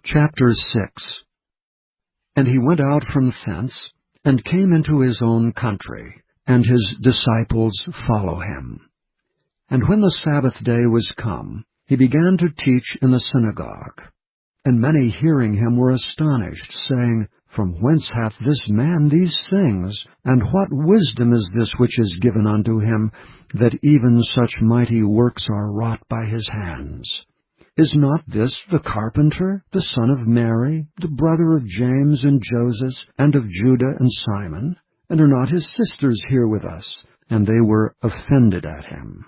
Chapter 6. And he went out from thence, and came into his own country, and his disciples follow him. And when the Sabbath day was come, he began to teach in the synagogue. And many hearing him were astonished, saying, From whence hath this man these things? And what wisdom is this which is given unto him, that even such mighty works are wrought by his hands? Is not this the carpenter, the son of Mary, the brother of James and Joseph, and of Judah and Simon? And are not his sisters here with us? And they were offended at him.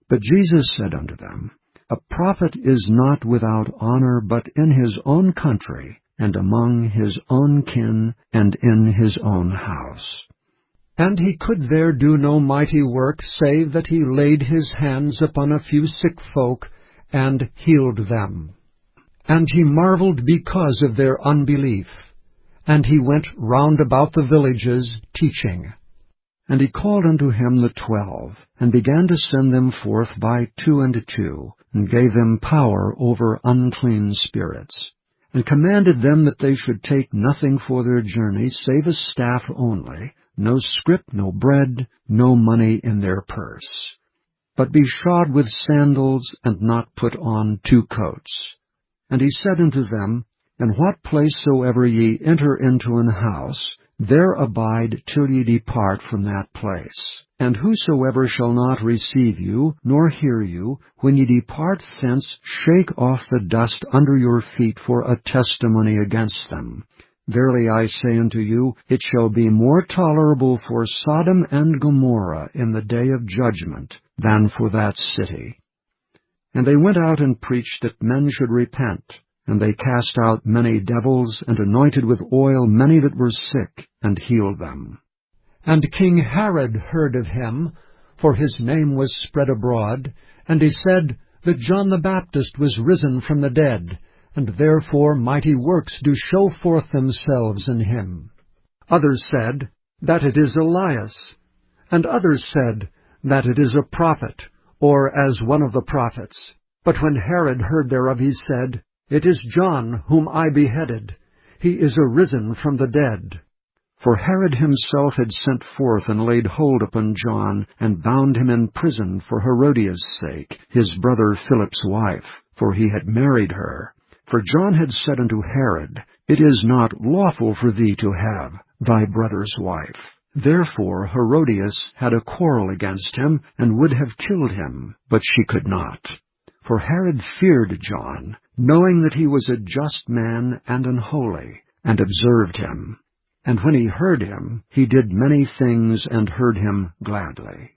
But Jesus said unto them, A prophet is not without honor but in his own country, and among his own kin, and in his own house. And he could there do no mighty work, save that he laid his hands upon a few sick folk, and healed them. And he marveled because of their unbelief. And he went round about the villages, teaching. And he called unto him the 12, and began to send them forth by 2 and 2, and gave them power over unclean spirits, and commanded them that they should take nothing for their journey, save a staff only, no scrip, no bread, no money in their purse. But be shod with sandals, and not put on 2 coats. And he said unto them, In what place soever ye enter into an house, there abide till ye depart from that place. And whosoever shall not receive you, nor hear you, when ye depart thence, shake off the dust under your feet for a testimony against them. Verily I say unto you, it shall be more tolerable for Sodom and Gomorrah in the day of judgment than for that city. And they went out and preached that men should repent. And they cast out many devils, and anointed with oil many that were sick, and healed them. And King Herod heard of him, for his name was spread abroad, and he said that John the Baptist was risen from the dead, and therefore mighty works do show forth themselves in him. Others said that it is Elias, and others said that it is a prophet, or as one of the prophets. But when Herod heard thereof, he said, It is John whom I beheaded. He is arisen from the dead. For Herod himself had sent forth and laid hold upon John, and bound him in prison for Herodias' sake, his brother Philip's wife, for he had married her. For John had said unto Herod, It is not lawful for thee to have thy brother's wife. Therefore Herodias had a quarrel against him, and would have killed him, but she could not. For Herod feared John, knowing that he was a just man and an holy, and observed him. And when he heard him, he did many things, and heard him gladly.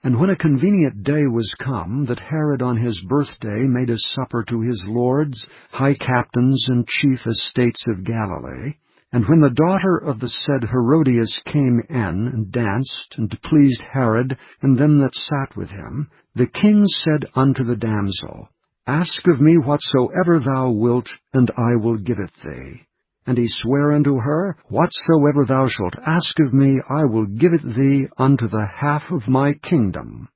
And when a convenient day was come, that Herod on his birthday made a supper to his lords, high captains, and chief estates of Galilee, and when the daughter of the said Herodias came in, and danced, and pleased Herod, and them that sat with him, the king said unto the damsel, Ask of me whatsoever thou wilt, and I will give it thee. And he sware unto her, Whatsoever thou shalt ask of me, I will give it thee unto the half of my kingdom.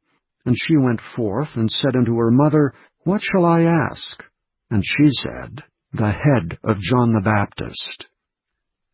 And she went forth, and said unto her mother, What shall I ask? And she said, The head of John the Baptist.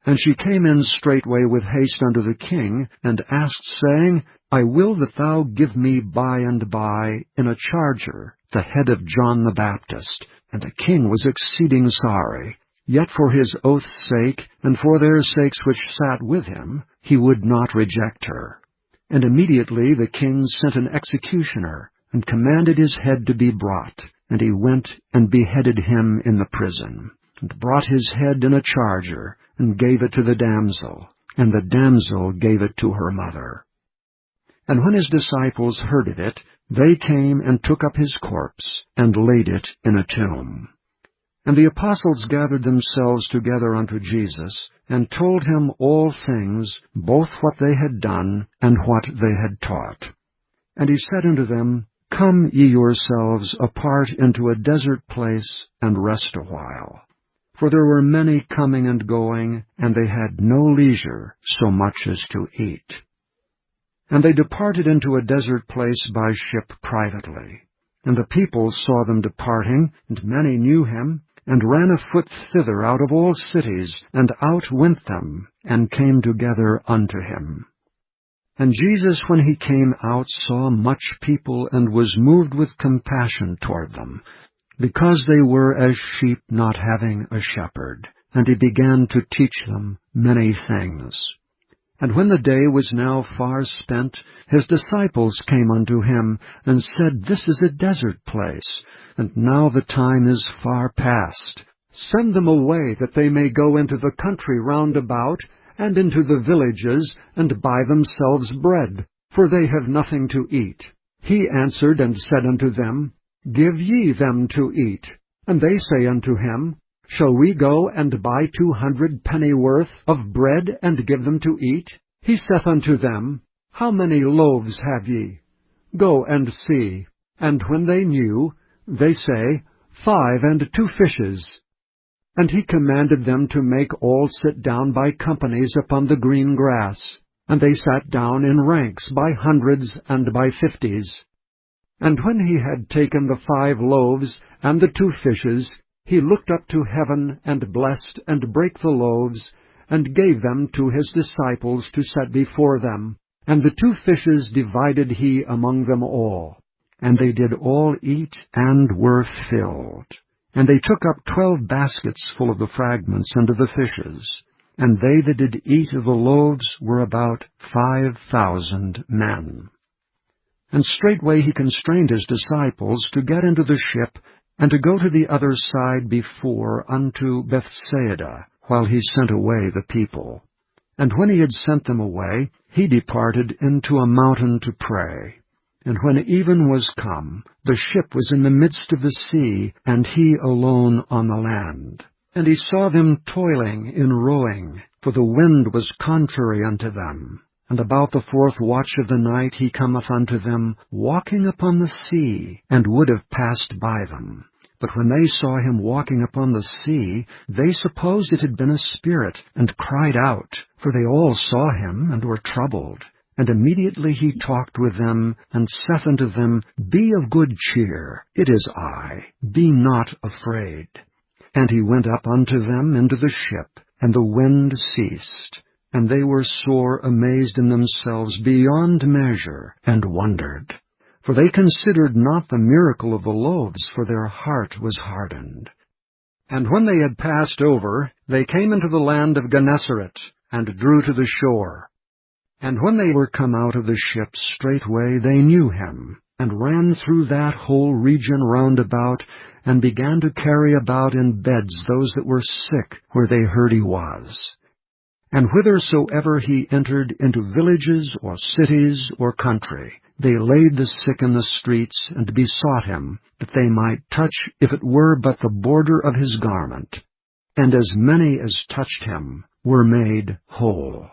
And she came in straightway with haste unto the king, and asked, saying, I will that thou give me by and by in a charger the head of John the Baptist. And the king was exceeding sorry. Yet for his oath's sake, and for their sakes which sat with him, he would not reject her. And immediately the king sent an executioner, and commanded his head to be brought. And he went and beheaded him in the prison, and brought his head in a charger, and gave it to the damsel, and the damsel gave it to her mother. And when his disciples heard of it, they came and took up his corpse, and laid it in a tomb. And the apostles gathered themselves together unto Jesus, and told him all things, both what they had done, and what they had taught. And he said unto them, Come ye yourselves apart into a desert place, and rest awhile. For there were many coming and going, and they had no leisure so much as to eat. And they departed into a desert place by ship privately. And the people saw them departing, and many knew him, and ran afoot thither out of all cities, and out went them, and came together unto him. And Jesus, when he came out, saw much people, and was moved with compassion toward them, because they were as sheep not having a shepherd. And he began to teach them many things. And when the day was now far spent, his disciples came unto him, and said, This is a desert place, and now the time is far past. Send them away, that they may go into the country round about, and into the villages, and buy themselves bread, for they have nothing to eat. He answered and said unto them, Give ye them to eat. And they say unto him, Shall we go and buy 200 pennyworth of bread, and give them to eat? He saith unto them, How many loaves have ye? Go and see. And when they knew, they say, 5 and 2 fishes. And he commanded them to make all sit down by companies upon the green grass. And they sat down in ranks by hundreds and by 50s. And when he had taken the 5 loaves and the 2 fishes, he looked up to heaven, and blessed, and brake the loaves, and gave them to his disciples to set before them. And the 2 fishes divided he among them all. And they did all eat, and were filled. And they took up 12 baskets full of the fragments and of the fishes. And they that did eat of the loaves were about 5,000 men. And straightway he constrained his disciples to get into the ship, and to go to the other side before unto Bethsaida, while he sent away the people. And when he had sent them away, he departed into a mountain to pray. And when even was come, the ship was in the midst of the sea, and he alone on the land. And he saw them toiling in rowing, for the wind was contrary unto them. And about the 4th watch of the night he cometh unto them, walking upon the sea, and would have passed by them. But when they saw him walking upon the sea, they supposed it had been a spirit, and cried out, for they all saw him, and were troubled. And immediately he talked with them, and saith unto them, Be of good cheer, it is I, be not afraid. And he went up unto them into the ship, and the wind ceased. And they were sore amazed in themselves beyond measure, and wondered. For they considered not the miracle of the loaves, for their heart was hardened. And when they had passed over, they came into the land of Gennesaret, and drew to the shore. And when they were come out of the ship, straightway they knew him, and ran through that whole region round about, and began to carry about in beds those that were sick, where they heard he was. And whithersoever he entered into villages, or cities, or country, they laid the sick in the streets, and besought him, that they might touch, if it were but the border of his garment. And as many as touched him were made whole.